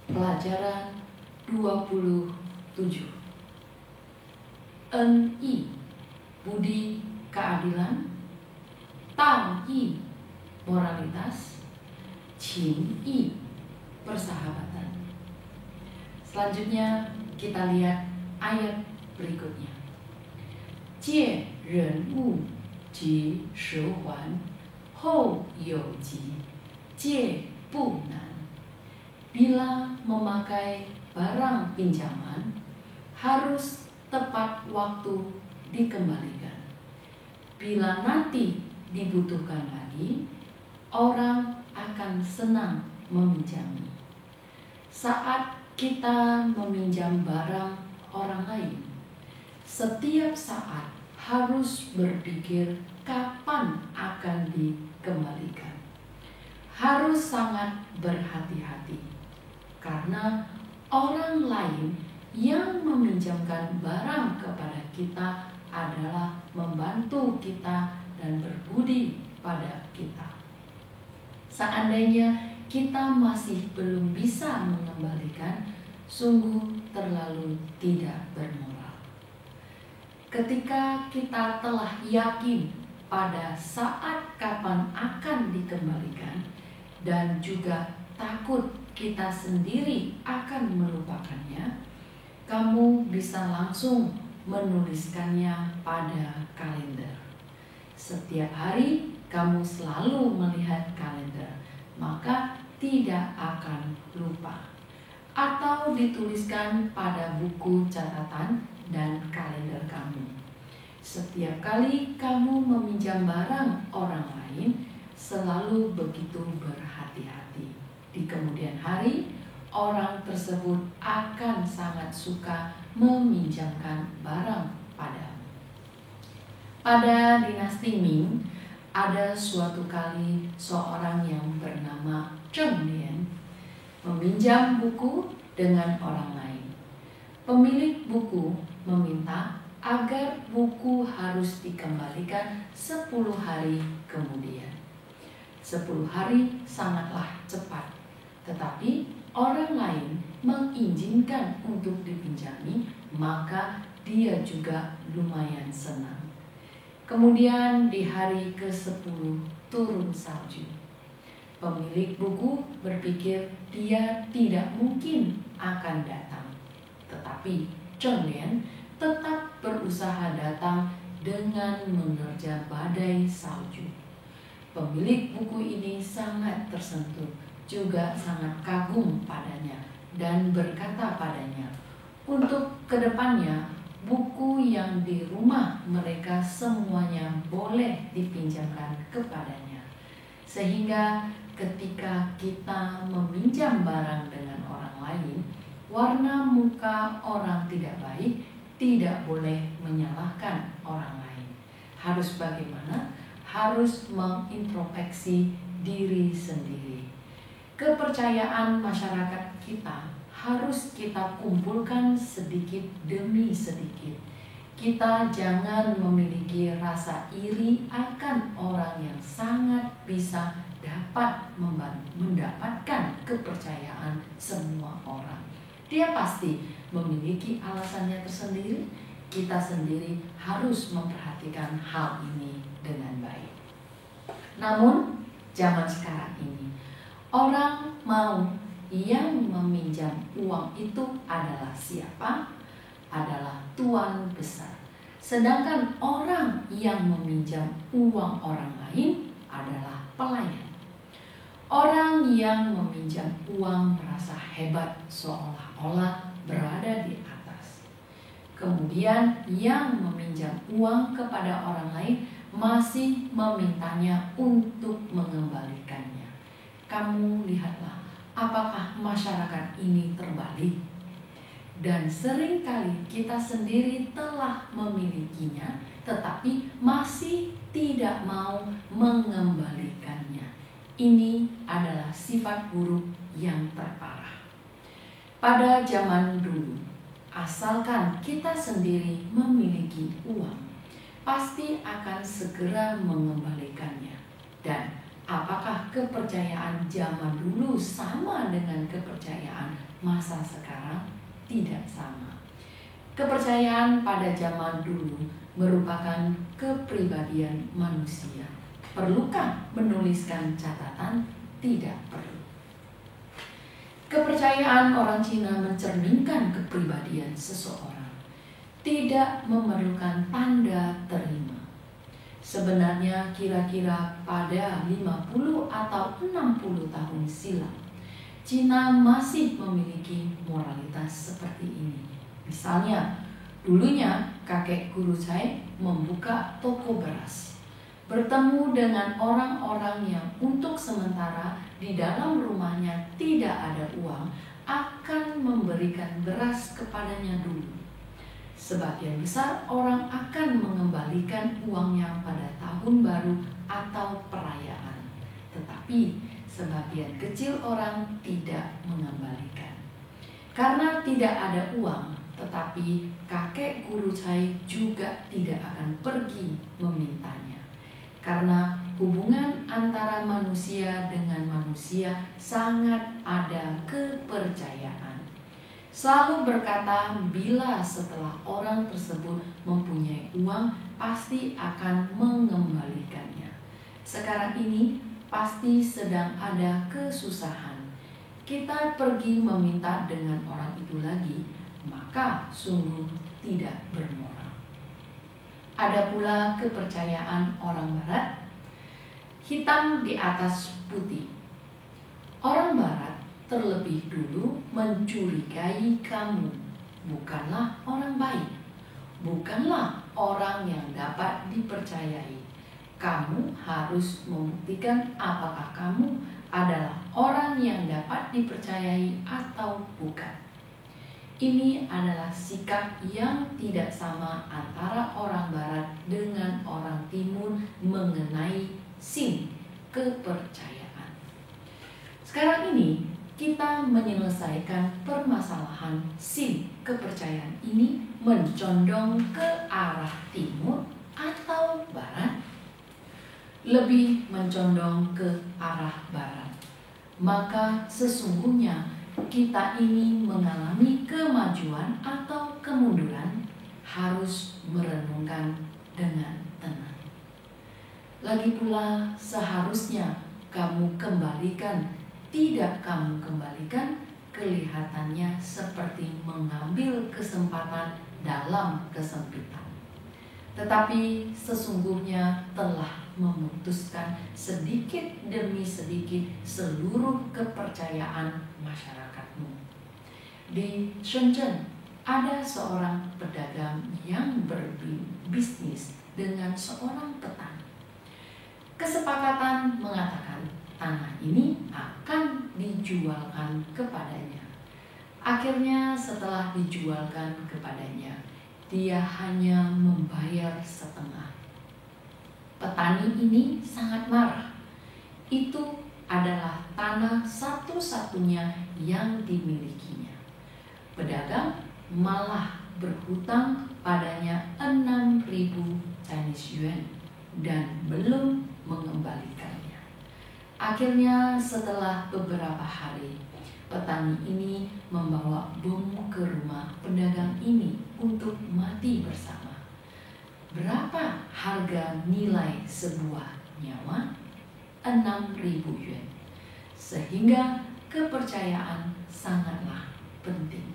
Pelajaran 27. En-i, budi keadilan. Tang-i, moralitas. Qing-i, persahabatan. Selanjutnya kita lihat ayat berikutnya. Jie ren wu ji shi huan, hou you ji, jie bu nan. Bila memakai barang pinjaman, harus tepat waktu dikembalikan. Bila nanti dibutuhkan lagi, orang akan senang meminjamnya. Saat kita meminjam barang orang lain, setiap saat harus berpikir kapan akan dikembalikan. Harus sangat berhati-hati, karena orang lain yang meminjamkan barang kepada kita adalah membantu kita dan berbudi pada kita. Seandainya kita masih belum bisa mengembalikan, sungguh terlalu tidak bermoral. Ketika kita telah yakin pada saat kapan akan dikembalikan dan juga takut kita sendiri akan melupakannya, kamu bisa langsung menuliskannya pada kalender. Setiap hari kamu selalu melihat kalender, maka tidak akan lupa. Atau dituliskan pada buku catatan dan kalender kamu. Setiap kali kamu meminjam barang orang lain, selalu begitu berhati-hati. Di kemudian hari, orang tersebut akan sangat suka meminjamkan barang padamu. Pada dinasti Ming, ada suatu kali seorang yang bernama Zheng Lian meminjam buku dengan orang lain. Pemilik buku meminta agar buku harus dikembalikan 10 hari kemudian. 10 hari sangatlah cepat, tetapi orang lain mengizinkan untuk dipinjami, maka dia juga lumayan senang. Kemudian di hari ke-10 turun salju. Pemilik buku berpikir dia tidak mungkin akan datang. Tetapi Zheng Lian tetap berusaha datang dengan menerjang badai salju. Pemilik buku ini sangat tersentuh, juga sangat kagum padanya, dan berkata padanya, untuk kedepannya buku yang di rumah mereka semuanya boleh dipinjamkan kepadanya. Sehingga ketika kita meminjam barang dengan orang lain, warna muka orang tidak baik tidak boleh menyalahkan orang lain. Harus bagaimana? Harus mengintrospeksi diri sendiri. Kepercayaan masyarakat kita harus kita kumpulkan sedikit demi sedikit. Kita jangan memiliki rasa iri akan orang yang sangat bisa dapat mendapatkan kepercayaan semua orang. Dia pasti memiliki alasannya tersendiri. Kita sendiri harus memperhatikan hal ini dengan baik. Namun, zaman sekarang ini, orang mau yang meminjam uang itu adalah siapa? Adalah tuan besar. Sedangkan orang yang meminjam uang orang lain adalah pelayan. Orang yang meminjam uang merasa hebat, seolah-olah berada di atas. Kemudian yang meminjam uang kepada orang lain masih memintanya untuk mengembalikannya. Kamu lihatlah, apakah masyarakat ini terbalik? Dan seringkali kita sendiri telah memilikinya, tetapi masih tidak mau mengembalikannya. Ini adalah sifat buruk yang terparah. Pada zaman dulu, asalkan kita sendiri memiliki uang, pasti akan segera mengembalikannya. Dan apakah apakah kepercayaan zaman dulu sama dengan kepercayaan masa sekarang? Tidak sama. Kepercayaan pada zaman dulu merupakan kepribadian manusia. Perlukah menuliskan catatan? Tidak perlu. Kepercayaan orang Cina mencerminkan kepribadian seseorang. Tidak memerlukan tanda terima. Sebenarnya kira-kira pada 50 atau 60 tahun silam, Cina masih memiliki moralitas seperti ini. Misalnya, dulunya kakek guru saya membuka toko beras. Bertemu dengan orang-orang yang untuk sementara di dalam rumahnya tidak ada uang, akan memberikan beras kepadanya dulu. Sebagian besar orang akan mengembalikan uangnya pada tahun baru atau perayaan. Tetapi sebagian kecil orang tidak mengembalikan. Karena tidak ada uang, tetapi kakek guru saya juga tidak akan pergi memintanya. Karena hubungan antara manusia dengan manusia sangat ada kepercayaan. Selalu berkata bila setelah orang tersebut mempunyai uang pasti akan mengembalikannya. Sekarang ini pasti sedang ada kesusahan. Kita pergi meminta dengan orang itu lagi, maka sungguh tidak bermoral. Ada pula kepercayaan orang Barat, hitam di atas putih. Orang Barat terlebih dulu mencurigai kamu bukanlah orang baik, bukanlah orang yang dapat dipercayai. Kamu harus membuktikan apakah kamu adalah orang yang dapat dipercayai atau bukan. Ini adalah sikap yang tidak sama antara orang Barat dengan orang Timur mengenai sin, kepercayaan. Sekarang ini kita menyelesaikan permasalahan sin, kepercayaan ini mencondong ke arah timur atau barat? Lebih mencondong ke arah barat. Maka sesungguhnya kita ini mengalami kemajuan atau kemunduran, harus merenungkan dengan tenang. Lagi pula seharusnya kamu kembalikan. Tidak kamu kembalikan, kelihatannya seperti mengambil kesempatan dalam kesempitan. Tetapi sesungguhnya telah memutuskan sedikit demi sedikit seluruh kepercayaan masyarakatmu. Di Shenzhen ada seorang pedagang yang berbisnis dengan seorang petani. Kesepakatan mengatakan tanah ini akan dijualkan kepadanya. Akhirnya setelah dijualkan kepadanya, dia hanya membayar setengah. Petani ini sangat marah. Itu adalah tanah satu-satunya yang dimilikinya. Pedagang malah berhutang padanya 6.000 Chinese yuan dan belum mengembalikannya. Akhirnya setelah beberapa hari, petani ini membawa bom ke rumah pedagang ini untuk mati bersama. Berapa harga nilai sebuah nyawa? 6.000 yuan. Sehingga kepercayaan sangatlah penting.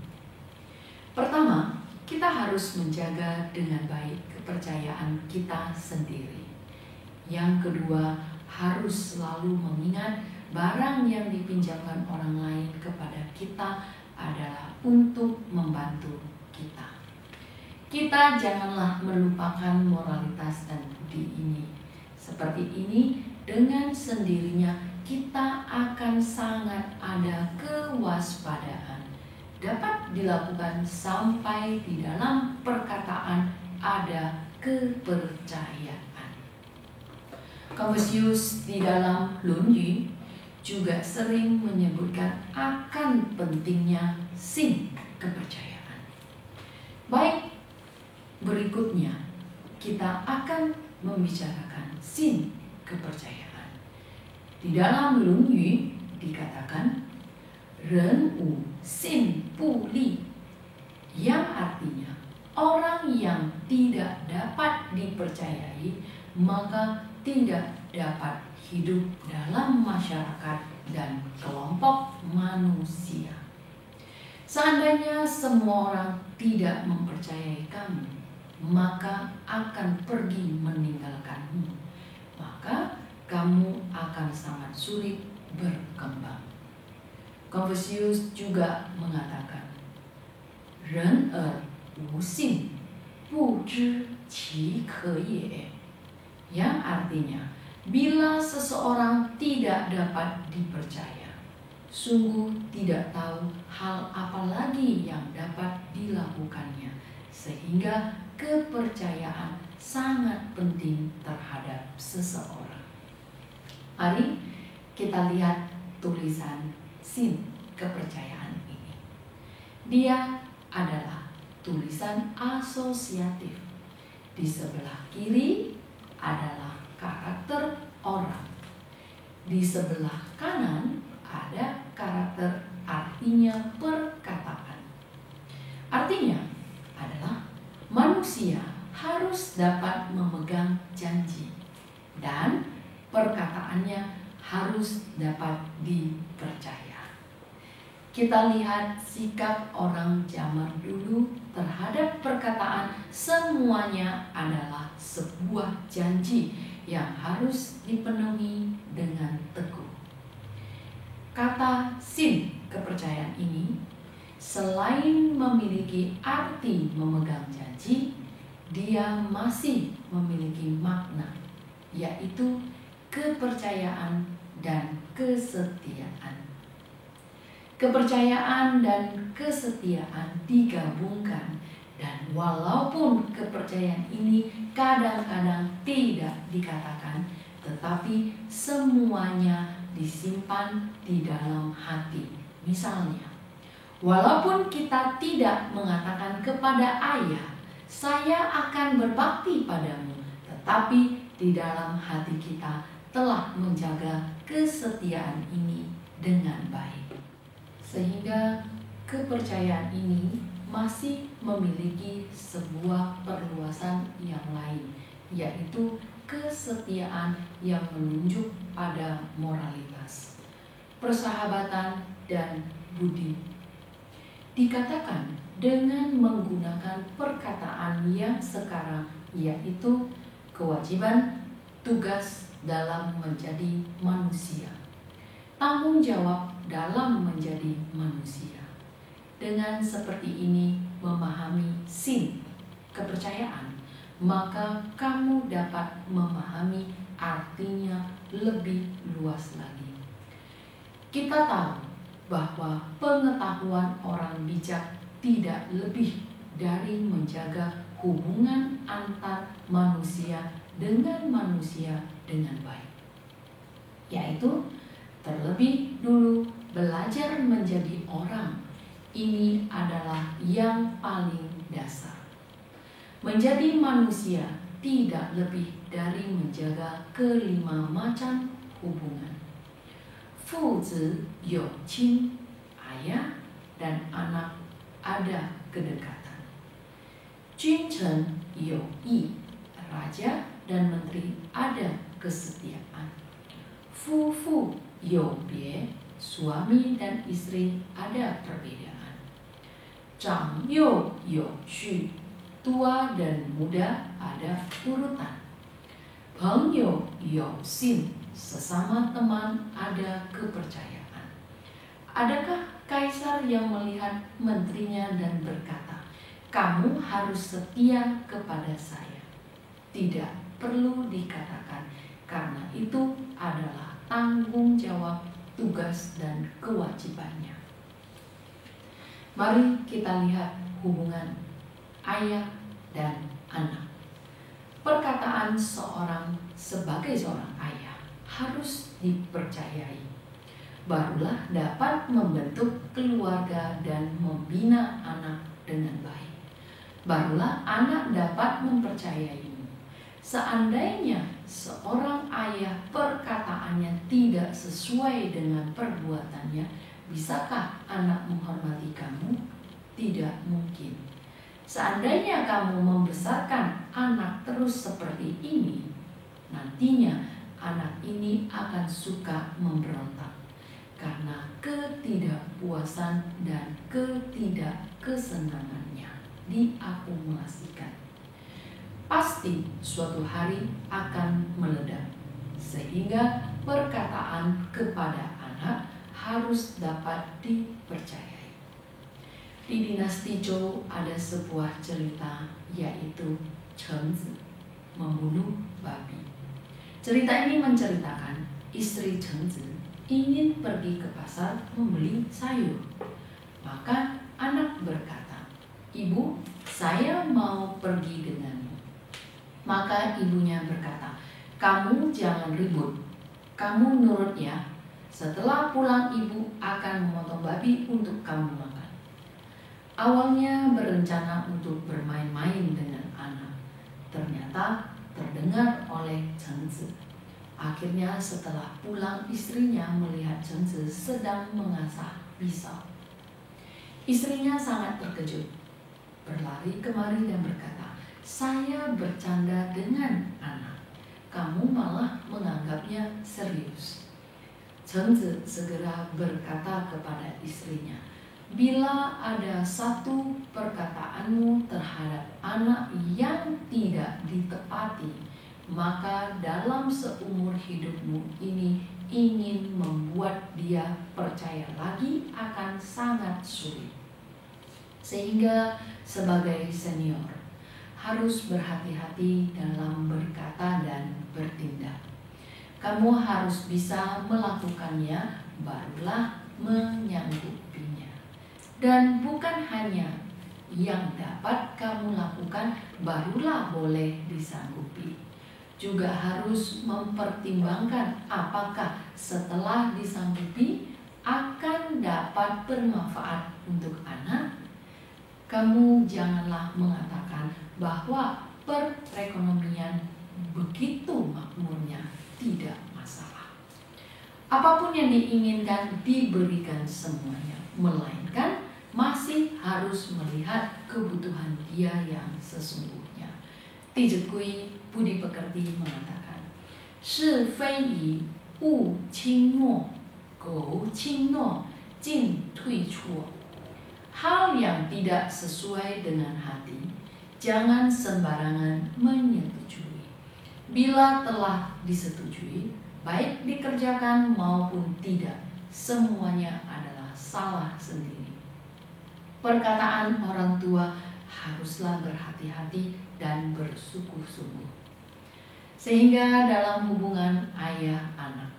Pertama, kita harus menjaga dengan baik kepercayaan kita sendiri. Yang kedua, harus selalu mengingat barang yang dipinjamkan orang lain kepada kita adalah untuk membantu kita. Kita janganlah melupakan moralitas dan budi ini. Seperti ini, dengan sendirinya kita akan sangat ada kewaspadaan. Dapat dilakukan sampai di dalam perkataan ada kepercayaan. Confucius di dalam论语juga sering menyebutkan akan pentingnya sin, kepercayaan. Baik, berikutnya kita akan membicarakan sin, kepercayaan. Di dalam Lunyu dikatakan ren wu xin bu li, yang artinya orang yang tidak dapat dipercayai maka tidak dapat hidup dalam masyarakat dan kelompok manusia. Seandainya semua orang tidak mempercayai kamu, maka akan pergi meninggalkanmu. Maka kamu akan sangat sulit berkembang. Confucius juga mengatakan, ren wu xin, bu zhi qi ke ye. Yang artinya, bila seseorang tidak dapat dipercaya, sungguh tidak tahu hal apa lagi yang dapat dilakukannya, sehingga kepercayaan sangat penting terhadap seseorang. Mari kita lihat tulisan sin kepercayaan ini. Dia adalah tulisan asosiatif. Di sebelah kiri adalah karakter orang. Di sebelah kanan ada karakter artinya perkataan. Artinya adalah manusia harus dapat memegang janji dan perkataannya harus dapat dipercaya. Kita lihat sikap orang zaman dulu terhadap perkataan, semuanya adalah sebuah janji yang harus dipenuhi dengan teguh. Kata sin kepercayaan ini selain memiliki arti memegang janji, dia masih memiliki makna, yaitu kepercayaan dan kesetiaan. Kepercayaan dan kesetiaan digabungkan, dan walaupun kepercayaan ini kadang-kadang tidak dikatakan, tetapi semuanya disimpan di dalam hati. Misalnya, walaupun kita tidak mengatakan kepada ayah, saya akan berbakti padamu, tetapi di dalam hati kita telah menjaga kesetiaan ini dengan baik. Sehingga kepercayaan ini masih memiliki sebuah perluasan yang lain, yaitu kesetiaan yang menunjuk pada moralitas, persahabatan, dan budi. Dikatakan dengan menggunakan perkataan yang sekarang, yaitu kewajiban, tugas dalam menjadi manusia, tanggung jawab dalam menjadi manusia. Dengan seperti ini memahami sin kepercayaan, maka kamu dapat memahami artinya lebih luas lagi. Kita tahu bahwa pengetahuan orang bijak tidak lebih dari menjaga hubungan antar manusia dengan baik, yaitu terlebih dulu belajar menjadi orang. Ini adalah yang paling dasar. Menjadi manusia tidak lebih dari menjaga kelima macam hubungan. Fuzi you qin, ayah dan anak ada kedekatan. Junchen you yi, raja dan menteri ada kesetiaan. Fufu you bie, suami dan istri ada perbedaan. Zhang you you xu, tua dan muda ada urutan. Peng you you xin, sesama teman ada kepercayaan. Adakah kaisar yang melihat menterinya dan berkata, kamu harus setia kepada saya? Tidak perlu dikatakan, karena itu adalah tanggung jawab, tugas, dan kewajibannya. Mari kita lihat hubungan ayah dan anak. Perkataan seorang sebagai seorang ayah harus dipercayai, barulah dapat membentuk keluarga dan membina anak dengan baik. Barulah anak dapat mempercayaimu. Seandainya seorang ayah perkataan perkataannya tidak sesuai dengan perbuatannya, bisakah anak menghormati kamu? Tidak mungkin. Seandainya kamu membesarkan anak terus seperti ini, nantinya anak ini akan suka memberontak karena ketidakpuasan dan ketidakkesenangannya diakumulasikan. Pasti suatu hari akan meledak, sehingga perkataan kepada anak harus dapat dipercayai. Di dinasti Zhou ada sebuah cerita, yaitu Cheng Zi membunuh babi. Cerita ini menceritakan istri Cheng Zi ingin pergi ke pasar membeli sayur. Maka anak berkata, "Ibu, saya mau pergi denganmu." Maka ibunya berkata, "Kamu jangan ribut, kamu nurut ya. Setelah pulang ibu akan memotong babi untuk kamu makan." Awalnya berencana untuk bermain-main dengan anak. Ternyata terdengar oleh Cheng Zi. Akhirnya setelah pulang istrinya melihat Cheng Zi sedang mengasah pisau. Istrinya sangat terkejut, berlari kemari dan berkata, "Saya bercanda dengan anak, kamu malah menganggapnya serius." Cheng Zi segera berkata kepada istrinya, "Bila ada satu perkataanmu terhadap anak yang tidak ditepati, maka dalam seumur hidupmu ini ingin membuat dia percaya lagi akan sangat sulit. Sehingga sebagai senior harus berhati-hati dalam berkata dan bertindak. Kamu harus bisa melakukannya, barulah menyanggupinya. Dan bukan hanya yang dapat kamu lakukan, barulah boleh disanggupi. Juga harus mempertimbangkan apakah setelah disanggupi akan dapat bermanfaat untuk anak. Kamu janganlah mengatakan bahwa perekonomian begitu makmurnya tidak masalah. Apapun yang diinginkan diberikan semuanya, melainkan masih harus melihat kebutuhan dia yang sesungguhnya.弟子规Budi Pekerti mengatakan, 是非以勿轻诺，苟轻诺进退出. Hal yang tidak sesuai dengan hati, jangan sembarangan menyetujui. Bila telah disetujui, baik dikerjakan maupun tidak, semuanya adalah salah sendiri. Perkataan orang tua haruslah berhati-hati dan bersungguh-sungguh. Sehingga dalam hubungan ayah-anak,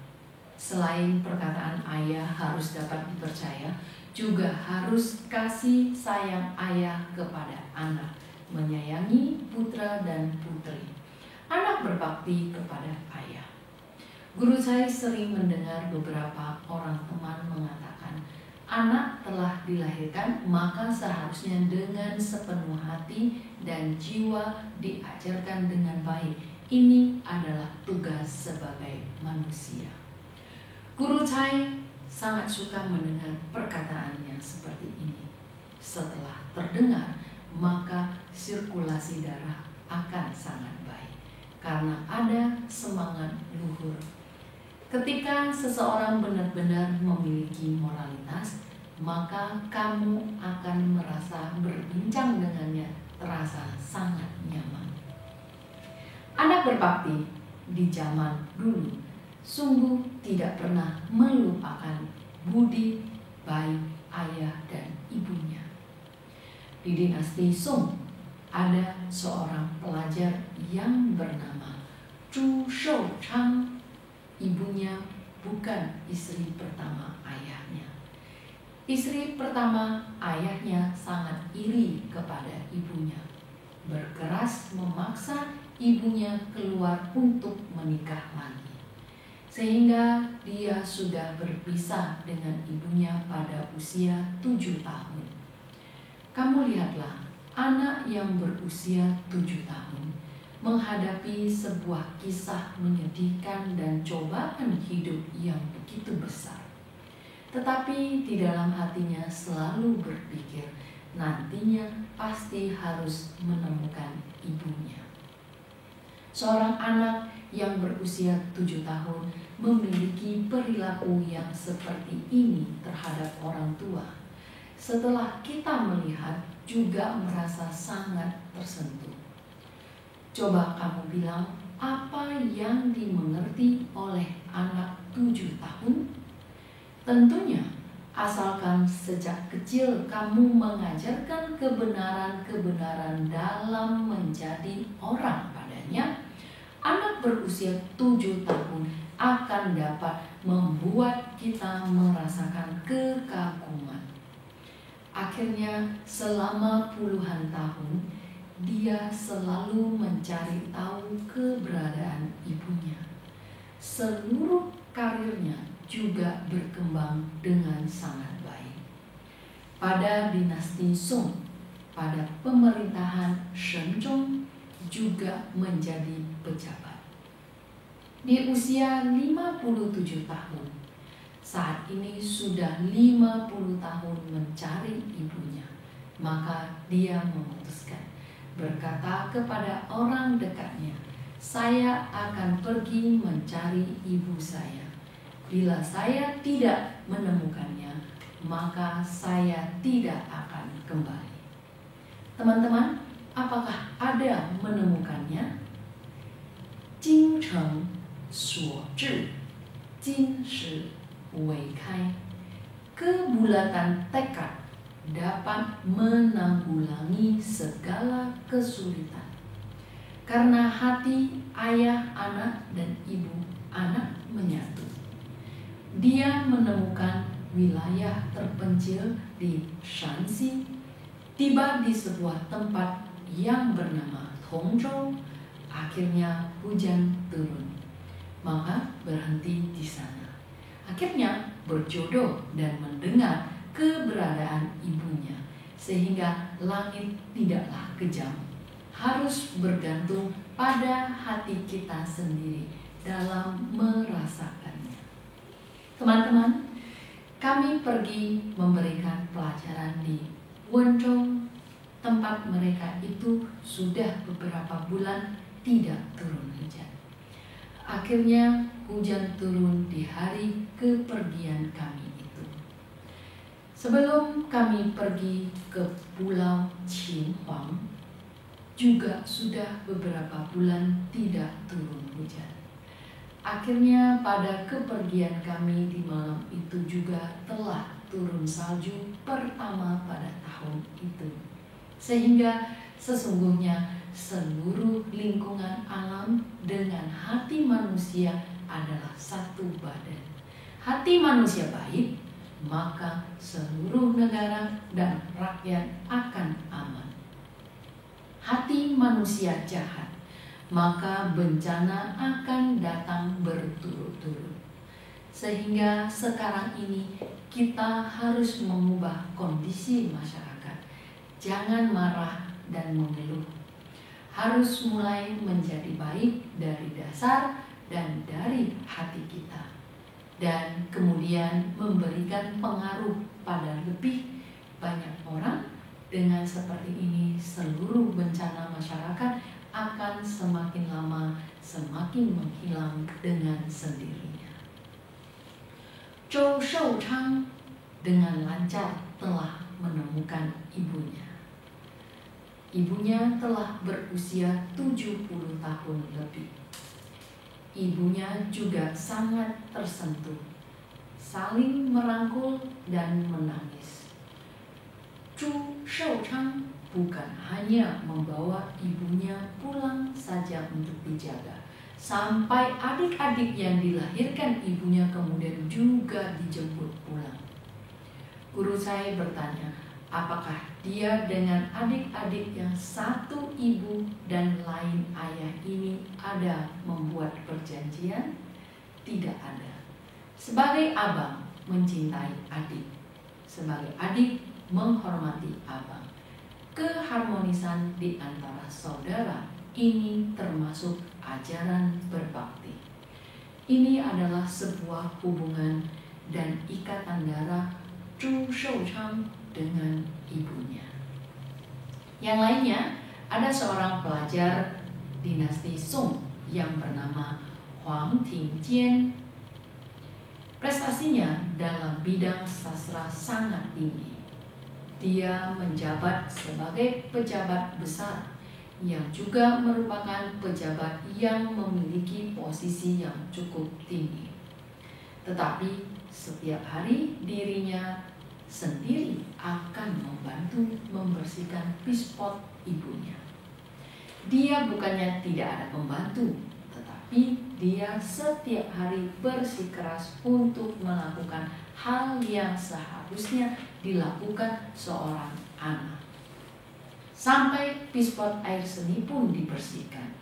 selain perkataan ayah harus dapat dipercaya, juga harus kasih sayang ayah kepada anak, menyayangi putra dan putri. Anak berbakti kepada ayah. Guru saya sering mendengar beberapa orang teman mengatakan, anak telah dilahirkan, maka seharusnya dengan sepenuh hati dan jiwa diajarkan dengan baik. Ini adalah tugas sebagai manusia. Guru saya sangat suka mendengar perkataannya seperti ini. Setelah terdengar, maka sirkulasi darah akan sangat baik, karena ada semangat luhur. Ketika seseorang benar-benar memiliki moralitas, maka kamu akan merasa berbincang dengannya terasa sangat nyaman. Anak berbakti di zaman dulu sungguh tidak pernah melupakan budi baik ayah dan ibunya. Di dinasti Song ada seorang pelajar yang bernama Zhu Shouchang. Ibunya bukan istri pertama ayahnya. Istri pertama ayahnya sangat iri kepada ibunya, berkeras memaksa ibunya keluar untuk menikah lagi, sehingga dia sudah berpisah dengan ibunya pada usia 7 tahun. Kamu lihatlah, anak yang berusia 7 tahun menghadapi sebuah kisah menyedihkan dan cobaan hidup yang begitu besar. Tetapi di dalam hatinya selalu berpikir, nantinya pasti harus menemukan ibunya. Seorang anak yang berusia 7 tahun memiliki perilaku yang seperti ini terhadap orang tua. Setelah kita melihat, juga merasa sangat tersentuh. Coba kamu bilang, apa yang dimengerti oleh anak 7 tahun? Tentunya, asalkan sejak kecil kamu mengajarkan kebenaran-kebenaran dalam menjadi orang padanya, anak berusia 7 tahun akan dapat membuat kita merasakan kekaguman. Akhirnya selama puluhan tahun, dia selalu mencari tahu keberadaan ibunya. Seluruh karirnya juga berkembang dengan sangat baik. Pada dinasti Song, pada pemerintahan Shenzong, juga menjadi pejabat. Di usia 57 tahun, saat ini sudah 50 tahun mencari ibunya, maka dia memutuskan, berkata kepada orang dekatnya, "Saya akan pergi mencari ibu saya. Bila saya tidak menemukannya, maka saya tidak akan kembali." Teman-teman, apakah ada menemukannya? Jing cheng suo zhi, jin shi wei kai. Kebulatan tekad dapat menanggulangi segala kesulitan. Karena hati ayah anak dan ibu anak menyatu. Dia menemukan wilayah terpencil di Shanxi, tiba di sebuah tempat yang bernama Tongzhou. Akhirnya hujan turun, maka berhenti di sana. Akhirnya berjodoh dan mendengar keberadaan ibunya, sehingga langit tidaklah kejam. Harus bergantung pada hati kita sendiri dalam merasakannya. Teman-teman, kami pergi memberikan pelajaran di Wenzhou. Tempat mereka itu sudah beberapa bulan tidak turun hujan. Akhirnya hujan turun di hari kepergian kami itu. Sebelum kami pergi ke Pulau Qinhuang, juga sudah beberapa bulan tidak turun hujan. Akhirnya pada kepergian kami di malam itu juga telah turun salju pertama pada tahun itu. Sehingga sesungguhnya seluruh lingkungan alam dengan hati manusia adalah satu badan. Hati manusia baik, maka seluruh negara dan rakyat akan aman. Hati manusia jahat, maka bencana akan datang berturut-turut. Sehingga sekarang ini kita harus mengubah kondisi masyarakat. Jangan marah dan mengeluh. Harus mulai menjadi baik dari dasar dan dari hati kita. Dan kemudian memberikan pengaruh pada lebih banyak orang. Dengan seperti ini, seluruh bencana masyarakat akan semakin lama semakin menghilang dengan sendirinya. Zhou Shouchang dengan lancar telah menemukan ibunya. Ibunya telah berusia 70 tahun lebih. Ibunya juga sangat tersentuh, saling merangkul dan menangis. Zhou Shouchang bukan hanya membawa ibunya pulang saja untuk dijaga, sampai adik-adik yang dilahirkan ibunya kemudian juga dijemput pulang. Guru saya bertanya, apakah dia dengan adik-adik yang satu ibu dan lain ayah ini ada membuat perjanjian? Tidak ada. Sebagai abang mencintai adik, sebagai adik menghormati abang. Keharmonisan di antara saudara ini termasuk ajaran berbakti. Ini adalah sebuah hubungan dan ikatan darah Zhu Shouchang dengan ibunya. Yang lainnya, ada seorang pelajar dinasti Song yang bernama Huang Tingjian. Prestasinya dalam bidang sastra sangat tinggi. Dia menjabat sebagai pejabat besar yang juga merupakan pejabat yang memiliki posisi yang cukup tinggi. Tetapi setiap hari dirinya sendiri akan membantu membersihkan pispot ibunya. Dia bukannya tidak ada pembantu, tetapi dia setiap hari bersikeras untuk melakukan hal yang seharusnya dilakukan seorang anak. Sampai pispot air seni pun dibersihkan,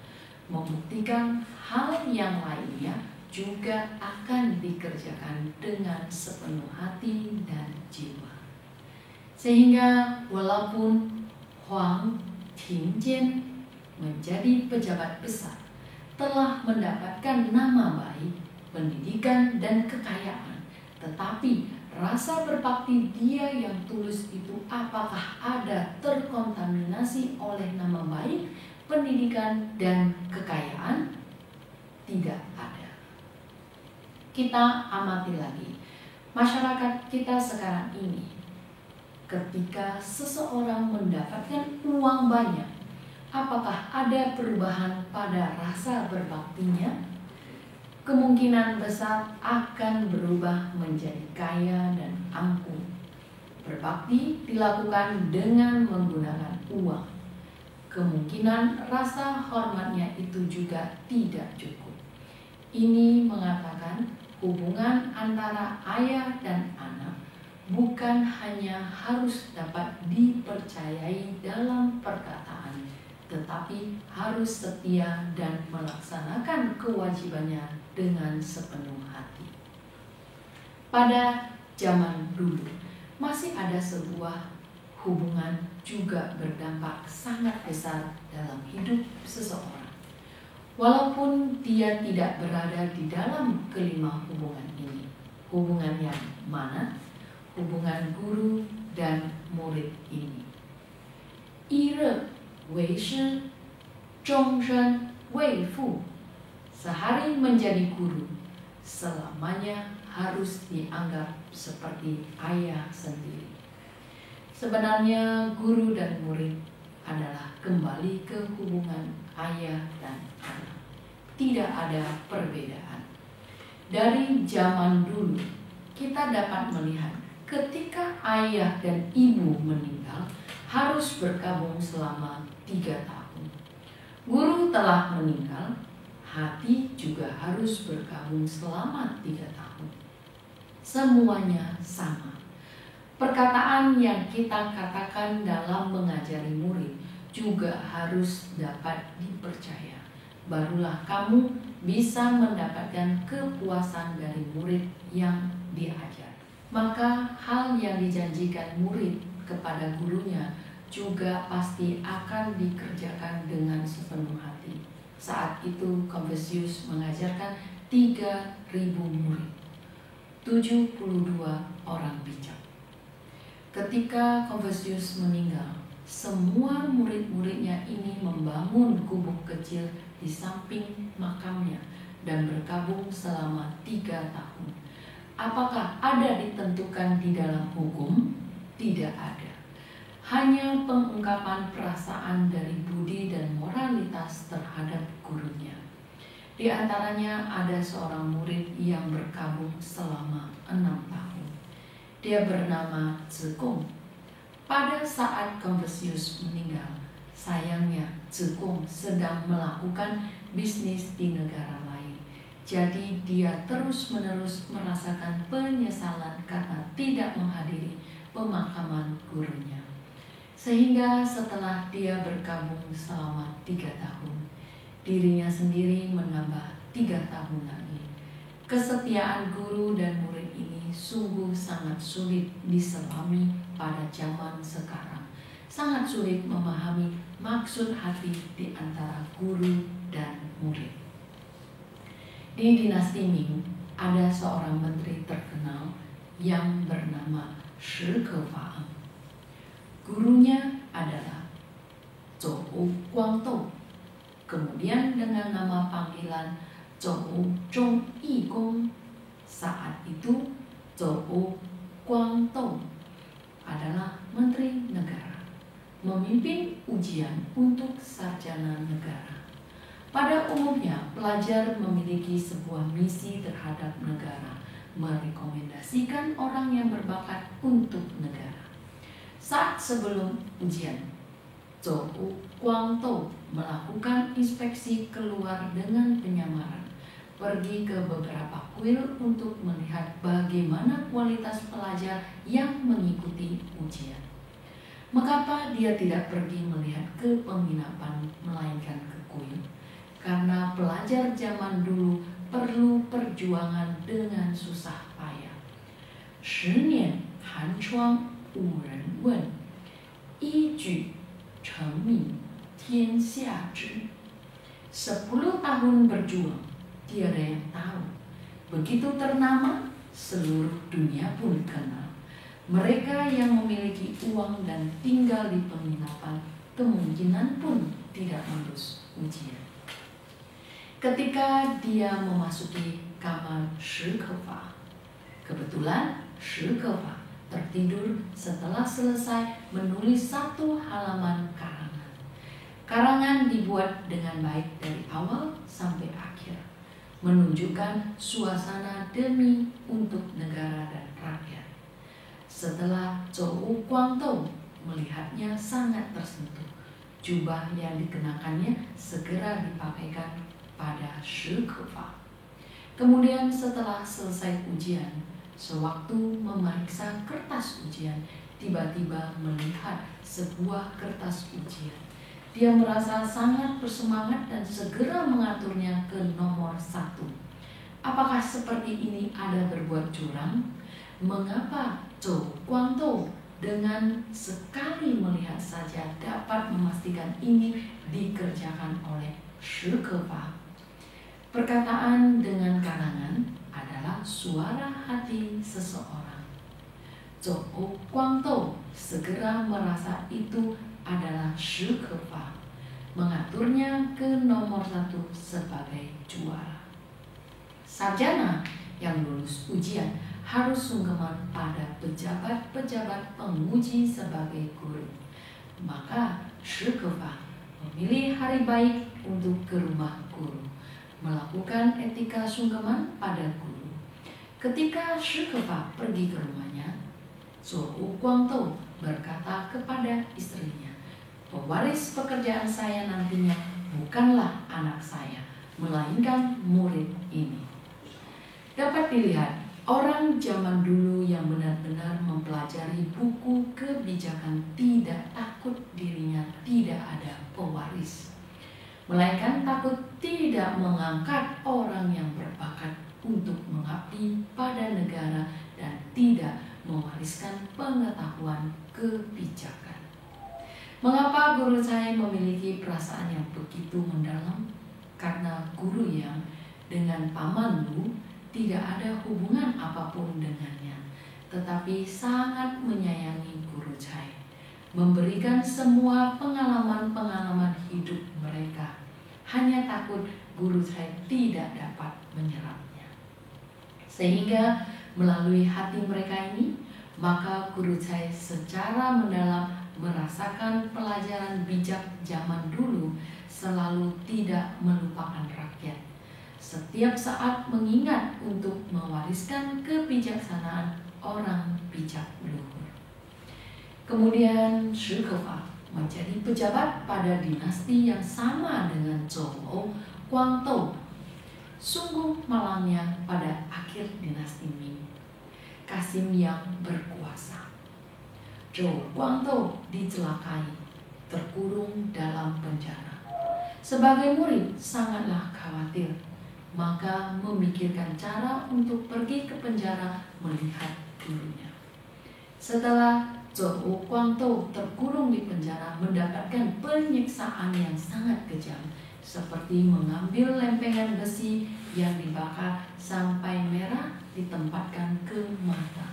membuktikan hal yang lainnya juga akan dikerjakan dengan sepenuh hati dan jiwa. Sehingga walaupun Huang Tingjian menjadi pejabat besar, telah mendapatkan nama baik, pendidikan, dan kekayaan, tetapi rasa berbakti dia yang tulus itu apakah ada terkontaminasi oleh nama baik, pendidikan, dan kekayaan? Tidak ada. Kita amati lagi masyarakat kita sekarang ini. Ketika seseorang mendapatkan uang banyak, apakah ada perubahan pada rasa berbaktinya? Kemungkinan besar akan berubah menjadi kaya dan angkuh. Berbakti dilakukan dengan menggunakan uang. Kemungkinan rasa hormatnya itu juga tidak cukup. Ini mengatakan hubungan antara ayah dan anak bukan hanya harus dapat dipercayai dalam perkataan, tetapi harus setia dan melaksanakan kewajibannya dengan sepenuh hati. Pada zaman dulu, masih ada sebuah hubungan juga berdampak sangat besar dalam hidup seseorang. Walaupun dia tidak berada di dalam kelima hubungan ini. Hubungan yang mana? Hubungan guru dan murid ini. 一日为师，终身为父. Sehari menjadi guru, selamanya harus dianggap seperti ayah sendiri. Sebenarnya guru dan murid adalah kembali ke hubungan ayah dan anak. Tidak ada perbedaan. Dari zaman dulu, kita dapat melihat ketika ayah dan ibu meninggal, harus berkabung selama 3 tahun. Guru telah meninggal, hati juga harus berkabung selama 3 tahun. Semuanya sama. Perkataan yang kita katakan dalam mengajari murid juga harus dapat dipercaya. Barulah kamu bisa mendapatkan kepuasan dari murid yang diajar. Maka hal yang dijanjikan murid kepada gurunya juga pasti akan dikerjakan dengan sepenuh hati. Saat itu Confucius mengajarkan 3.000 murid, 72 orang bijak. Ketika Confucius meninggal, semua murid-muridnya ini membangun gubuk kecil di samping makamnya dan berkabung selama 3 tahun. Apakah ada ditentukan di dalam hukum? Tidak ada. Hanya pengungkapan perasaan dari budi dan moralitas terhadap gurunya. Di antaranya ada seorang murid yang berkabung selama 6 tahun. Dia bernama Zikong. Pada saat Confucius meninggal, sayangnya Zikong sedang melakukan bisnis di negara lain. Jadi dia terus-menerus merasakan penyesalan karena tidak menghadiri pemakaman gurunya. Sehingga setelah dia berkabung selama 3 tahun, dirinya sendiri menambah 3 tahun lagi. Kesetiaan guru dan murid ini sungguh sangat sulit diselami pada zaman sekarang. Sangat sulit memahami maksud hati di antara guru dan murid. Di dinasti Ming ada seorang menteri terkenal yang bernama Shi Kefaang. Gurunya adalah Zhou Guangdou, kemudian dengan nama panggilan Zhou Zhongyigong. Saat itu Zhou Guangdou adalah menteri negara, memimpin ujian untuk sarjana negara. Pada umumnya, pelajar memiliki sebuah misi terhadap negara, merekomendasikan orang yang berbakat untuk negara. Saat sebelum ujian, Zhou Guangdou melakukan inspeksi keluar dengan penyamaran, pergi ke beberapa kuil untuk melihat bagaimana kualitas pelajar yang mengikuti ujian. Mengapa dia tidak pergi melihat ke penginapan melainkan ke kuil? Karena pelajar zaman dulu perlu perjuangan dengan susah payah. 10年寒窗无人问，一举成名天下知。10 tahun berjuang, tiada yang tahu. Begitu ternama, seluruh dunia pun kenal. Mereka yang memiliki uang dan tinggal di penginapan kemungkinan pun tidak lulus ujian. Ketika dia memasuki kamar Shi Kefa, kebetulan Shi Kefa tertidur setelah selesai menulis 1 halaman karangan. Karangan dibuat dengan baik dari awal sampai akhir, menunjukkan suasana demi untuk negara dan rakyat. Setelah Zhou Guangdou melihatnya sangat tersentuh, jubah yang dikenakannya segera dipakaikan pada Shi Kefa. Kemudian setelah selesai ujian, sewaktu memeriksa kertas ujian, tiba-tiba melihat sebuah kertas ujian. Dia merasa sangat bersemangat dan segera mengaturnya ke nomor 1. Apakah seperti ini ada berbuat curang? Mengapa Zhou Guangdou dengan sekali melihat saja dapat memastikan ini dikerjakan oleh Shi Kefa? Perkataan dengan karangan adalah suara hati seseorang. Zhou Guangdou segera merasa itu adalah Shi Kefa, mengaturnya ke nomor 1 sebagai juara. Sarjana yang lulus ujian harus sungkeman pada pejabat-pejabat penguji sebagai guru. Maka Shi Kefa memilih hari baik untuk ke rumah guru, melakukan etika sungkeman pada guru. Ketika Shi Kefa pergi ke rumahnya, Zhou Guangdou berkata kepada istrinya, "Pewaris pekerjaan saya nantinya bukanlah anak saya, melainkan murid ini." Dapat dilihat, orang zaman dulu yang benar-benar mempelajari buku kebijakan tidak takut dirinya tidak ada pewaris, melainkan takut tidak mengangkat orang yang berbakat untuk mengabdi pada negara dan tidak mewariskan pengetahuan kebijakan. Mengapa guru saya memiliki perasaan yang begitu mendalam? Karena guru yang dengan Paman Lu tidak ada hubungan apapun dengannya, tetapi sangat menyayangi guru saya, memberikan semua pengalaman-pengalaman hidup mereka. Hanya takut guru saya tidak dapat menyerapnya. Sehingga melalui hati mereka ini, maka guru saya secara mendalam merasakan pelajaran bijak zaman dulu selalu tidak melupakan rakyat. Setiap saat mengingat untuk mewariskan kebijaksanaan orang bijak luhur. Kemudian Shi Kefa menjadi pejabat pada dinasti yang sama dengan Zhou Guangdou. Sungguh malangnya pada akhir dinasti Ming, Kasim yang berkuasa. Zhou Guangdou dicelakai, terkurung dalam penjara. Sebagai murid sangatlah khawatir, maka memikirkan cara untuk pergi ke penjara melihat gurunya. Setelah Zhou Guangdou terkurung di penjara mendapatkan penyiksaan yang sangat kejam, seperti mengambil lempengan besi yang dibakar sampai merah ditempatkan ke mata.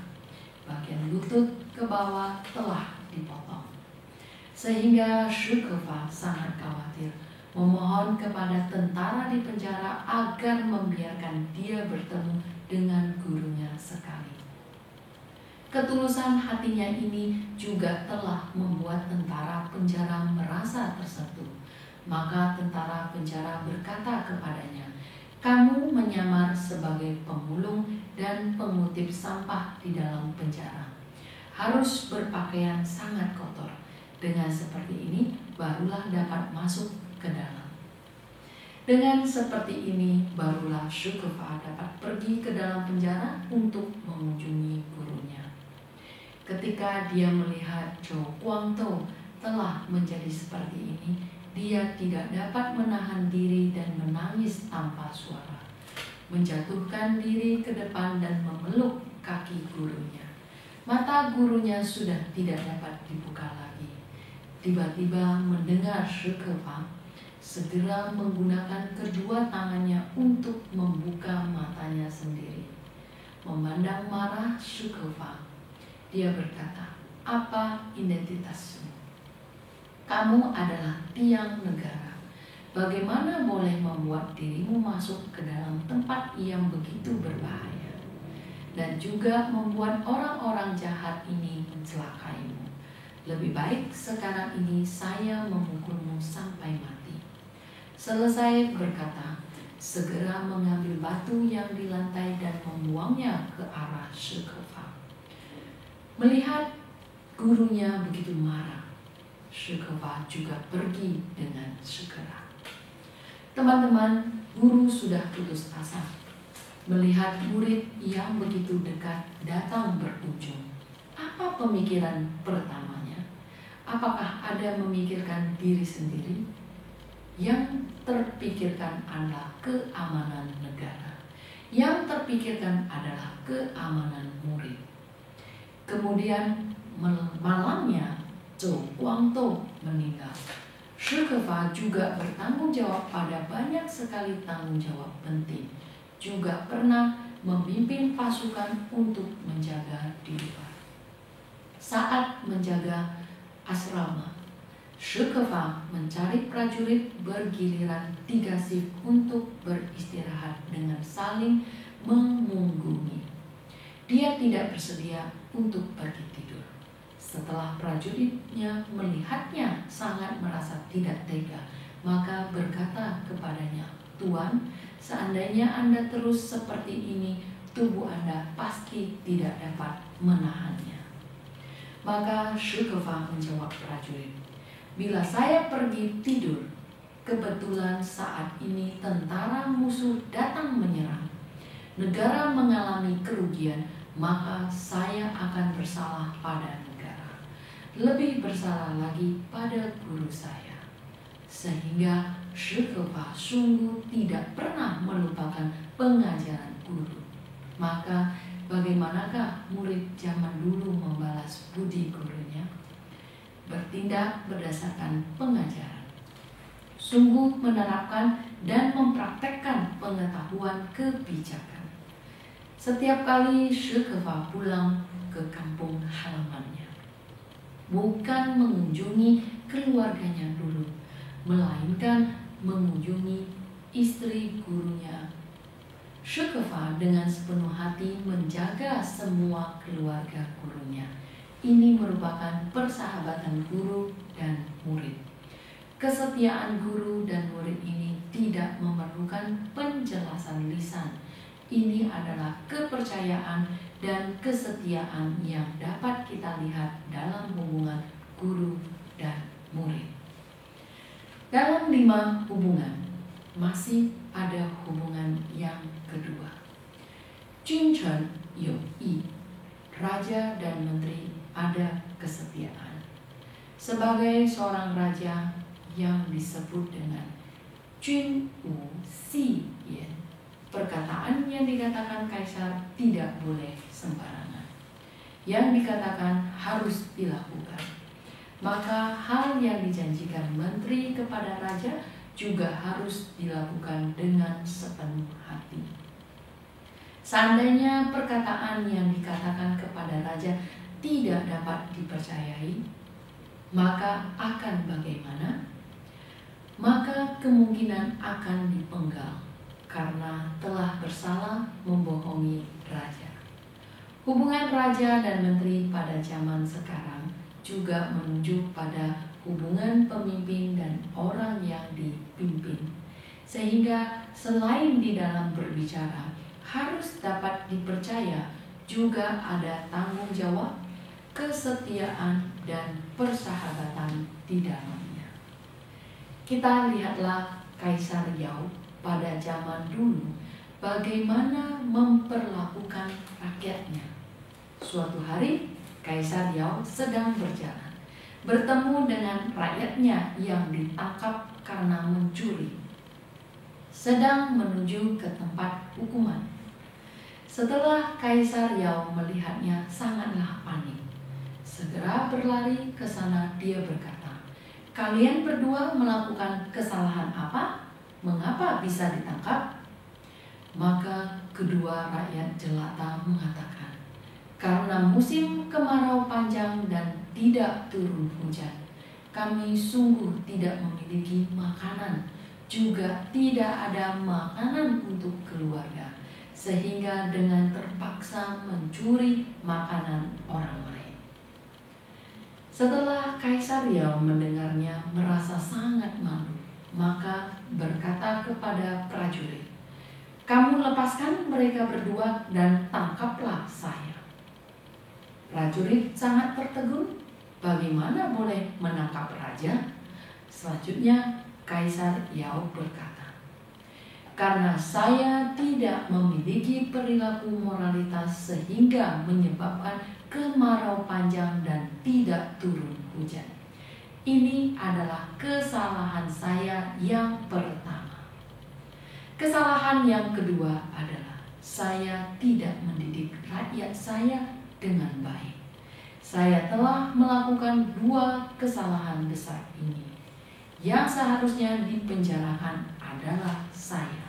Bagian lutut ke bawah telah dipotong. Sehingga Shi Kefa sangat khawatir, memohon kepada tentara di penjara agar membiarkan dia bertemu dengan gurunya sekali. Ketulusan hatinya ini juga telah membuat tentara penjara merasa tersentuh. Maka tentara penjara berkata kepadanya, "Kamu menyamar sebagai pemulung dan pengutip sampah di dalam penjara. Harus berpakaian sangat kotor. Dengan seperti ini barulah dapat masuk ke dalam." Dengan seperti ini barulah Shi Kefa dapat pergi ke dalam penjara untuk mengunjungi gurunya. Ketika dia melihat Zhou Guangdou telah menjadi seperti ini, dia tidak dapat menahan diri dan menangis tanpa suara, menjatuhkan diri ke depan dan memeluk kaki gurunya. Mata gurunya sudah tidak dapat dibuka lagi. Tiba-tiba mendengar Shi Kefa segera menggunakan kedua tangannya untuk membuka matanya sendiri. Memandang marah Shi Kefa, dia berkata, "Apa identitasmu? Kamu adalah tiang negara. Bagaimana boleh membuat dirimu masuk ke dalam tempat yang begitu berbahaya, dan juga membuat orang-orang jahat ini mencelakaimu? Lebih baik sekarang ini saya memukulmu sampai mati." Selesai berkata, segera mengambil batu yang di lantai dan membuangnya ke arah Shi Kefa. Melihat gurunya begitu marah, Shi Kefa juga pergi dengan segera. Teman-teman, guru sudah putus asa. Melihat murid yang begitu dekat datang berkunjung, apa pemikiran pertamanya? Apakah ada memikirkan diri sendiri? Yang terpikirkan adalah keamanan negara. Yang terpikirkan adalah keamanan murid. Kemudian malamnya Zhou Guangdou meninggal. Shi Kefa juga bertanggung jawab pada banyak sekali tanggung jawab penting. Juga pernah memimpin pasukan untuk menjaga di luar. Saat menjaga asrama, Shi Kefa mencari prajurit bergiliran 3 shift untuk beristirahat dengan saling memunggungi. Dia tidak bersedia untuk pergi tidur. Setelah prajuritnya melihatnya sangat merasa tidak tega, maka berkata kepadanya, "Tuan, seandainya Anda terus seperti ini, tubuh Anda pasti tidak dapat menahannya." Maka Shi Kefa menjawab prajurit, "Bila saya pergi tidur, kebetulan saat ini tentara musuh datang menyerang, negara mengalami kerugian, maka saya akan bersalah pada negara. Lebih bersalah lagi pada guru saya." Sehingga Shi Kefa sungguh tidak pernah melupakan pengajaran guru. Maka bagaimanakah murid zaman dulu membalas budi gurunya? Bertindak berdasarkan pengajaran. Sungguh menerapkan dan mempraktekkan pengetahuan kebijakan. Setiap kali Shi Kefa pulang ke kampung halamannya, bukan mengunjungi keluarganya dulu, melainkan mengunjungi istri gurunya. Shi Kefa dengan sepenuh hati menjaga semua keluarga gurunya. Ini merupakan persahabatan guru dan murid. Kesetiaan guru dan murid ini tidak memerlukan penjelasan lisan. Ini adalah kepercayaan dan kesetiaan yang dapat kita lihat dalam hubungan guru dan murid. Dalam 5 hubungan, masih ada hubungan yang kedua. Junchen you yi, raja dan menteri ada kesetiaan. Sebagai seorang raja yang disebut dengan Jun Wu Si Yan, perkataan yang dikatakan kaisar tidak boleh sembarangan. yang dikatakan harus dilakukan. Maka hal yang dijanjikan menteri kepada raja juga harus dilakukan dengan sepenuh hati. Seandainya perkataan yang dikatakan kepada raja tidak dapat dipercayai, maka akan bagaimana? Maka kemungkinan akan dipenggal karena telah bersalah membohongi raja. Hubungan raja dan menteri pada zaman sekarang juga menunjuk pada hubungan pemimpin dan orang yang dipimpin. Sehingga selain di dalam berbicara harus dapat dipercaya, juga ada tanggung jawab, kesetiaan, dan persahabatan di dalamnya. Kita lihatlah Kaisar Yao pada zaman dulu bagaimana memperlakukan rakyatnya. Suatu hari Kaisar Yao sedang berjalan, bertemu dengan rakyatnya yang ditangkap karena mencuri, sedang menuju ke tempat hukuman. Setelah Kaisar Yao melihatnya sangatlah panik. Segera berlari ke sana, dia berkata, "Kalian berdua melakukan kesalahan apa? Mengapa bisa ditangkap?" Maka kedua rakyat jelata mengatakan, "Karena musim kemarau panjang dan tidak turun hujan, kami sungguh tidak memiliki makanan, juga tidak ada makanan untuk keluarga, sehingga dengan terpaksa mencuri makanan orang lain." Setelah Kaisar Yao mendengarnya merasa sangat malu, maka berkata kepada prajurit, "Kamu lepaskan mereka berdua dan tangkaplah saya." Prajurit sangat tertegun, bagaimana boleh menangkap raja? Selanjutnya Kaisar Yao berkata, "Karena saya tidak memiliki perilaku moralitas sehingga menyebabkan kemarau panjang dan tidak turun hujan. Ini adalah kesalahan saya yang pertama. Kesalahan yang kedua adalah saya tidak mendidik rakyat saya dengan baik. Saya telah melakukan 2 kesalahan besar ini. Yang seharusnya dipenjarakan adalah saya."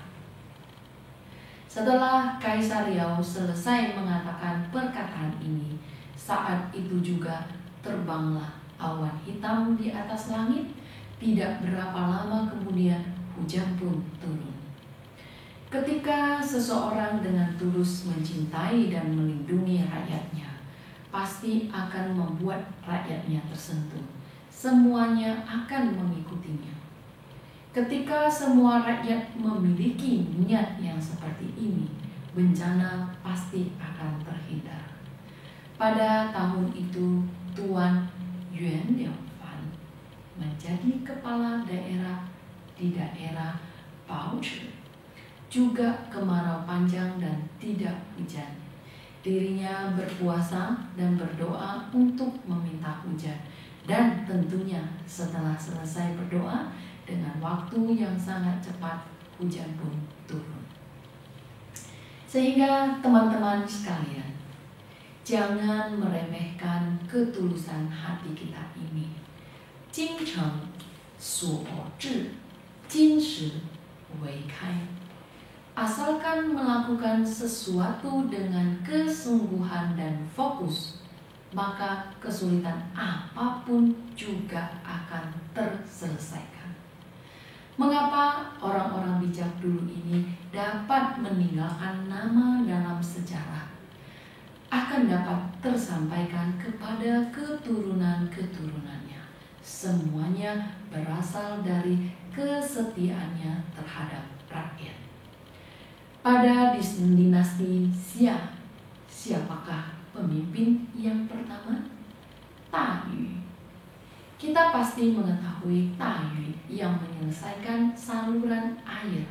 Setelah Kaisar Yao selesai mengatakan perkataan ini, saat itu juga terbanglah awan hitam di atas langit. Tidak berapa lama kemudian hujan pun turun. Ketika seseorang dengan tulus mencintai dan melindungi rakyatnya, pasti akan membuat rakyatnya tersentuh. Semuanya akan mengikutinya. Ketika semua rakyat memiliki niat yang seperti ini, bencana pasti akan terhindar. Pada tahun itu, Tuan Yuan Liaofan menjadi kepala daerah di daerah Baozi. Juga kemarau panjang dan tidak hujan. Dirinya berpuasa dan berdoa untuk meminta hujan. Dan tentunya setelah selesai berdoa, dengan waktu yang sangat cepat hujan pun turun. Sehingga teman-teman sekalian, jangan meremehkan ketulusan hati kita ini. 精诚所至，金石为开. Asalkan melakukan sesuatu dengan kesungguhan dan fokus, maka kesulitan apapun juga akan terselesaikan. Mengapa orang-orang bijak dulu ini dapat meninggalkan nama dalam sejarah, akan dapat tersampaikan kepada keturunan-keturunannya. Semuanya berasal dari kesetiaannya terhadap rakyat. Pada dinasti Xia, siapakah pemimpin yang pertama? Ta Yu. Kita pasti mengetahui Ta Yu yang menyelesaikan saluran air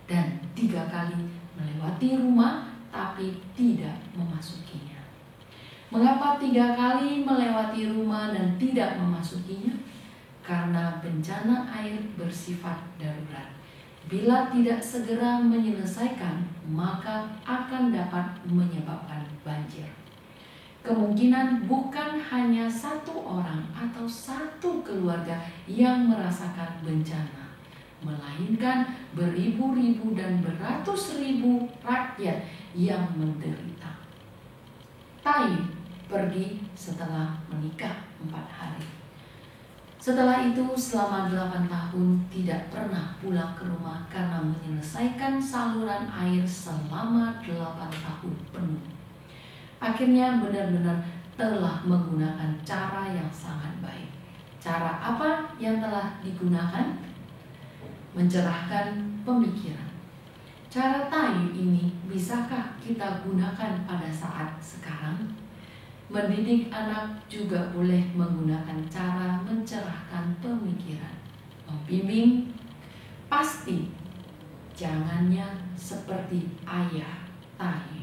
dan 3 kali melewati rumah tapi tidak memasukinya. Mengapa 3 kali melewati rumah dan tidak memasukinya? Karena bencana air bersifat darurat. Bila tidak segera menyelesaikan, maka akan dapat menyebabkan banjir. Kemungkinan bukan hanya satu orang atau satu keluarga yang merasakan bencana, melainkan beribu-ribu dan beratus ribu rakyat yang menderita. Tai pergi setelah menikah 4 hari. Setelah itu selama 8 tahun tidak pernah pulang ke rumah karena menyelesaikan saluran air selama 8 tahun penuh. Akhirnya benar-benar telah menggunakan cara yang sangat baik. Cara apa yang telah digunakan? Mencerahkan pemikiran. Cara Tai ini bisakah kita gunakan pada saat sekarang? Mendidik anak juga boleh menggunakan cara mencerahkan pemikiran. Membimbing pasti jangannya seperti ayah Tai.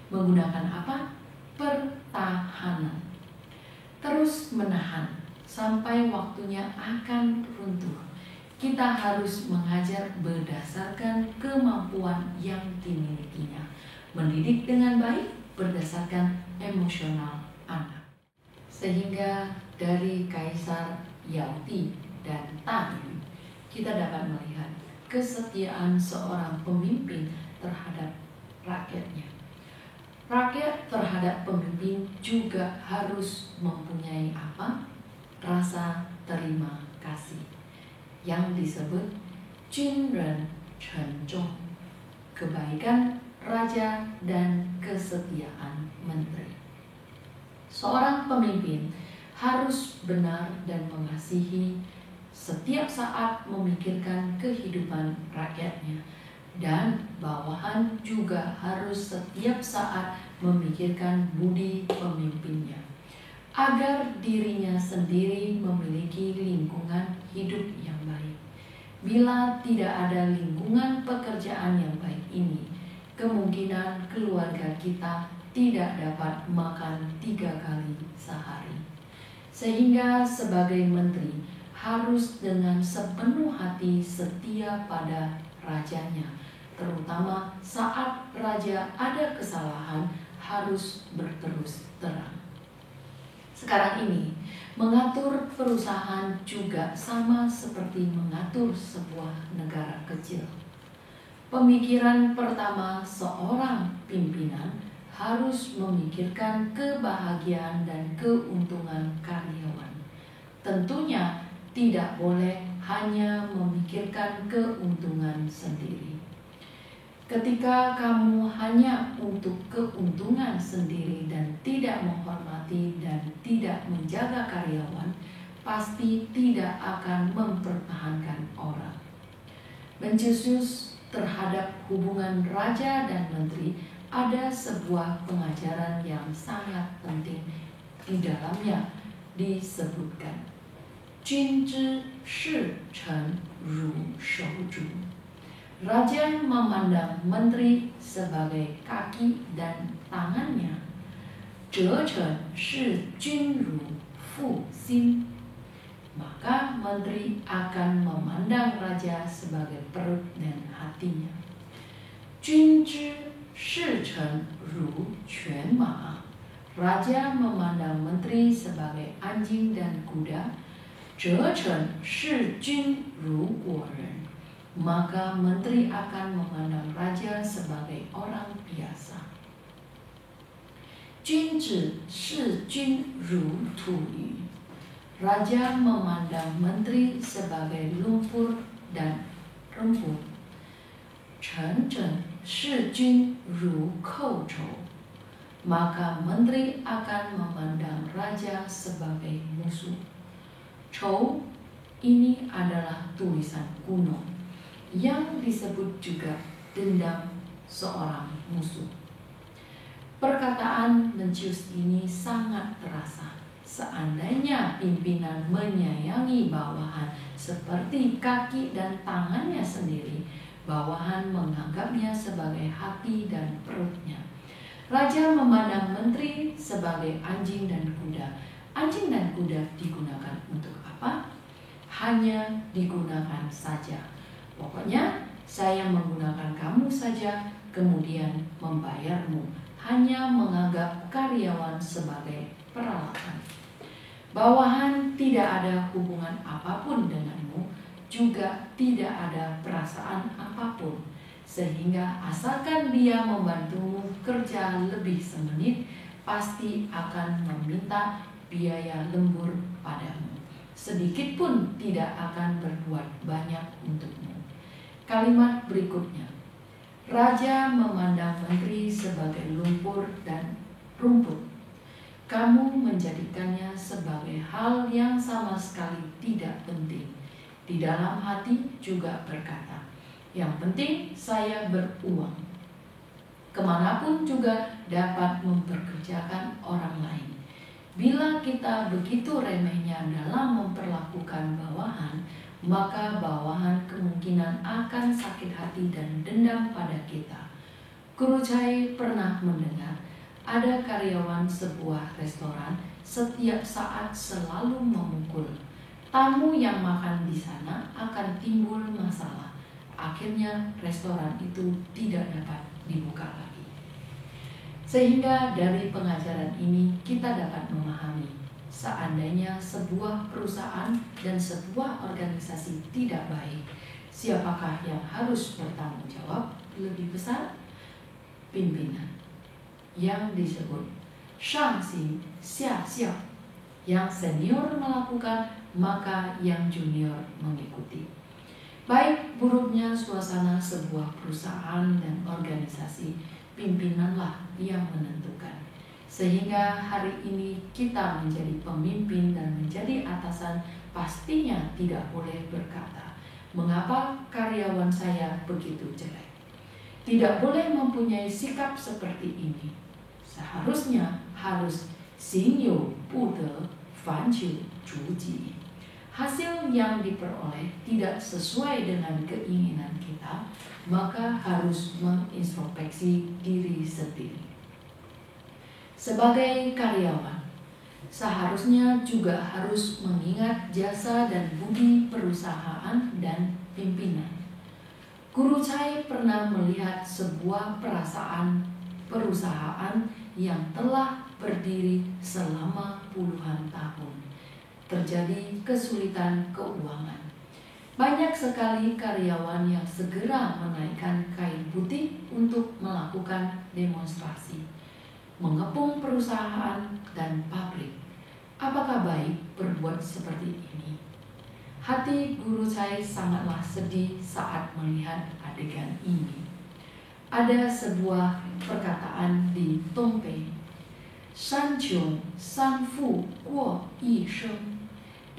Menggunakan apa? Pertahanan. Terus menahan sampai waktunya akan runtuh. Kita harus mengajar berdasarkan kemampuan yang dimilikinya. Mendidik dengan baik berdasarkan emosional anak. Sehingga dari Kaisar Yauti dan Tai, kita dapat melihat kesetiaan seorang pemimpin terhadap rakyatnya. Rakyat terhadap pemimpin juga harus mempunyai apa? Rasa terima kasih, yang disebut Junren Chenzhong, kebaikan raja dan kesetiaan menteri. Seorang pemimpin harus benar dan mengasihi, setiap saat memikirkan kehidupan rakyatnya, dan bawahan juga harus setiap saat memikirkan budi pemimpinnya, agar dirinya sendiri memiliki lingkungan hidup yang baik. Bila tidak ada lingkungan pekerjaan yang baik ini, kemungkinan keluarga kita tidak dapat makan 3 kali sehari. Sehingga sebagai menteri harus dengan sepenuh hati setia pada rajanya, terutama saat raja ada kesalahan harus berterus terang. Sekarang ini, mengatur perusahaan juga sama seperti mengatur sebuah negara kecil. Pemikiran pertama seorang pimpinan harus memikirkan kebahagiaan dan keuntungan karyawan. Tentunya tidak boleh hanya memikirkan keuntungan sendiri. Ketika kamu hanya untuk keuntungan sendiri dan tidak menghormati dan tidak menjaga karyawan, pasti tidak akan mempertahankan orang. Mencius terhadap hubungan raja dan menteri ada sebuah pengajaran yang sangat penting. Di dalamnya disebutkan, Jun zhi shi chen ru shou zhu. Raja memandang menteri sebagai kaki dan tangannya. Zhe chen shi jun ru fu xin. Maka menteri akan memandang raja sebagai perut dan hatinya. Jun zhi shi chen ru quan ma. Raja memandang menteri sebagai anjing dan kuda. Zhe chen shi jun ru guo ren. Maka menteri akan memandang raja sebagai orang biasa. Jun zhi shi jun ru tu yu. Raja memandang menteri sebagai lumpur dan rumput. Chen zhen shi jun ru kou chou. Maka menteri akan memandang raja sebagai musuh. Chou ini adalah tulisan kuno yang disebut juga dendam seorang musuh. Perkataan mencius ini sangat terasa. Seandainya pimpinan menyayangi bawahan seperti kaki dan tangannya sendiri, bawahan menganggapnya sebagai hati dan perutnya. Raja memandang menteri sebagai anjing dan kuda. Anjing dan kuda digunakan untuk apa? Hanya digunakan saja. Pokoknya saya menggunakan kamu saja, kemudian membayarmu. hanya menganggap karyawan sebagai peralatan. Bawahan tidak ada hubungan apapun denganmu, juga tidak ada perasaan apapun, sehingga asalkan dia membantumu kerja lebih semenit, pasti akan meminta biaya lembur padamu. Sedikit pun tidak akan berbuat banyak untukmu. Kalimat berikutnya, raja memandang menteri sebagai lumpur dan rumput. Kamu menjadikannya sebagai hal yang sama sekali tidak penting. Di dalam hati juga berkata, yang penting saya beruang. Kemanapun juga dapat memperkerjakan orang lain. Bila kita begitu remehnya dalam memperlakukan bawahan, maka bawahan kemungkinan akan sakit hati dan dendam pada kita. Guru Chai pernah mendengar ada karyawan sebuah restoran setiap saat selalu memukul. Tamu yang makan di sana akan timbul masalah. Akhirnya restoran itu tidak dapat dibuka lagi. Sehingga dari pengajaran ini kita dapat memahami, seandainya sebuah perusahaan dan sebuah organisasi tidak baik, siapakah yang harus bertanggung jawab lebih besar? Pimpinan, yang disebut shangxin xia xiao. Yang senior melakukan, maka yang junior mengikuti. Baik buruknya suasana sebuah perusahaan dan organisasi, pimpinanlah yang menentukan. Sehingga hari ini kita menjadi pemimpin dan menjadi atasan, pastinya tidak boleh berkata, mengapa karyawan saya begitu jelek? Tidak boleh mempunyai sikap seperti ini. Seharusnya harus xingyu bude fanqiu zhuji. Hasil yang diperoleh tidak sesuai dengan keinginan kita, maka harus mengintrospeksi diri sendiri. Sebagai karyawan, seharusnya juga harus mengingat jasa dan budi perusahaan dan pimpinan. Guru Chai pernah melihat sebuah perusahaan yang telah berdiri selama puluhan tahun. Terjadi kesulitan keuangan. Banyak sekali karyawan yang segera menaikkan kain putih untuk melakukan demonstrasi, mengepung perusahaan dan pabrik. Apakah baik berbuat seperti ini? Hati Guru Chai sangatlah sedih saat melihat adegan ini. Ada sebuah perkataan di Tongpei, Shan Qiong San Fu Guo Yi Sheng.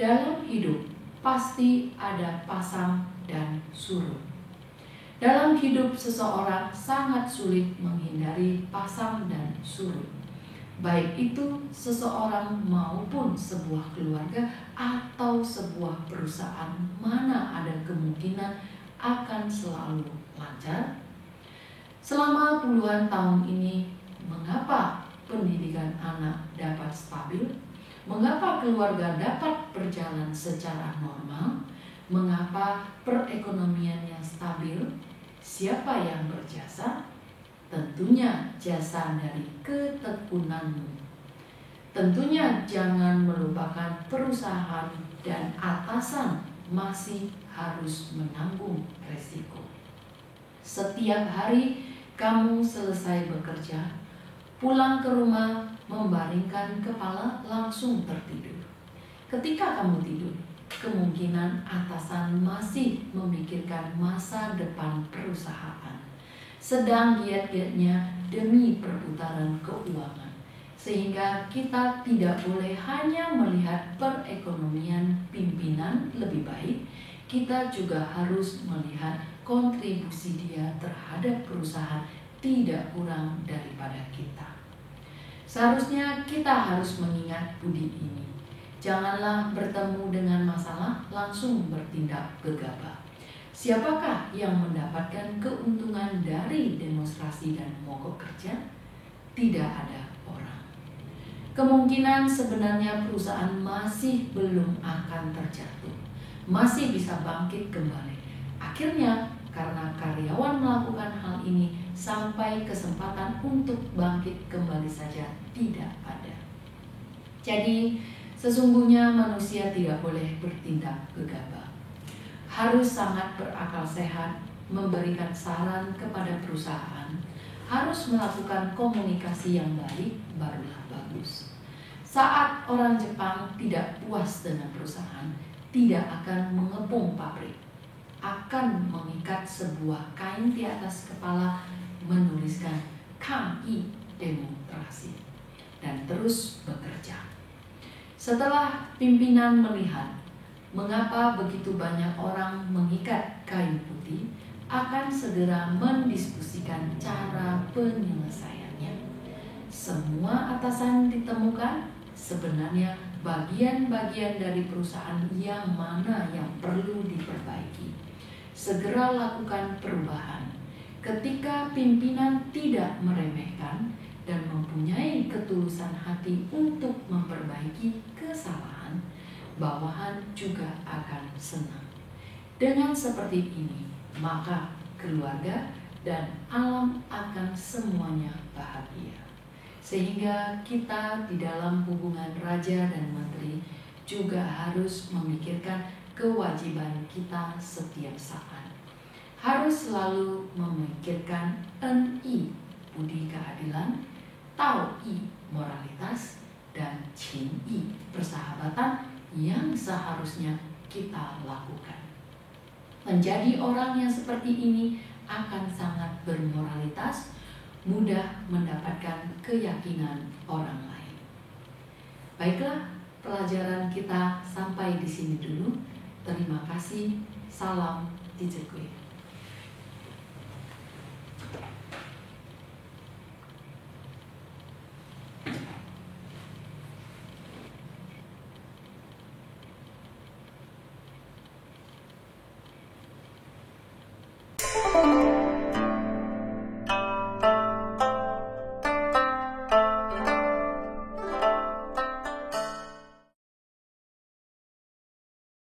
Dalam hidup pasti ada pasang dan surut. Dalam hidup seseorang sangat sulit menghindari pasang dan surut. Baik itu seseorang maupun sebuah keluarga atau sebuah perusahaan, mana ada kemungkinan akan selalu lancar? Selama puluhan tahun ini, mengapa pendidikan anak dapat stabil? Mengapa keluarga dapat berjalan secara normal? Mengapa perekonomian yang stabil? Siapa yang berjasa? Tentunya jasa dari ketekunanmu. Tentunya jangan melupakan perusahaan dan atasan masih harus menanggung resiko. Setiap hari kamu selesai bekerja, pulang ke rumah, membaringkan kepala langsung tertidur. Ketika kamu tidur, kemungkinan atasan masih memikirkan masa depan perusahaan, sedang giat-giatnya demi perputaran keuangan. Sehingga kita tidak boleh hanya melihat perekonomian pimpinan lebih baik, kita juga harus melihat kontribusi dia terhadap perusahaan tidak kurang daripada kita. Seharusnya kita harus mengingat budi ini. Janganlah bertemu dengan masalah langsung bertindak gegabah. Siapakah yang mendapatkan keuntungan dari demonstrasi dan mogok kerja? Tidak ada orang. Kemungkinan sebenarnya perusahaan masih belum akan terjatuh, masih bisa bangkit kembali. Akhirnya karena karyawan melakukan hal ini sampai kesempatan untuk bangkit kembali saja tidak ada. Jadi, sesungguhnya manusia tidak boleh bertindak gegabah. Harus sangat berakal sehat, memberikan saran kepada perusahaan, harus melakukan komunikasi yang baik, barulah bagus. Saat orang Jepang tidak puas dengan perusahaan, tidak akan mengepung pabrik, akan mengikat sebuah kain di atas kepala, menuliskan Kangi demonstrasi, dan terus bekerja. Setelah pimpinan melihat mengapa begitu banyak orang mengikat kain putih, akan segera mendiskusikan cara penyelesaiannya. Semua atasan ditemukan sebenarnya bagian-bagian dari perusahaan yang mana yang perlu diperbaiki. Segera lakukan perubahan. Ketika pimpinan tidak meremehkan dan mempunyai ketulusan hati untuk memperbaiki kesalahan, bawahan juga akan senang. Dengan seperti ini, maka keluarga dan alam akan semuanya bahagia. Sehingga kita di dalam hubungan raja dan menteri juga harus memikirkan kewajiban kita setiap saat. Harus selalu memikirkan NI, budi keadilan, TAO-I, moralitas, dan CIN-I, persahabatan yang seharusnya kita lakukan. Menjadi orang yang seperti ini akan sangat bermoralitas, mudah mendapatkan keyakinan orang lain. Baiklah, pelajaran kita sampai di sini dulu. Terima kasih. Salam Tijekwe.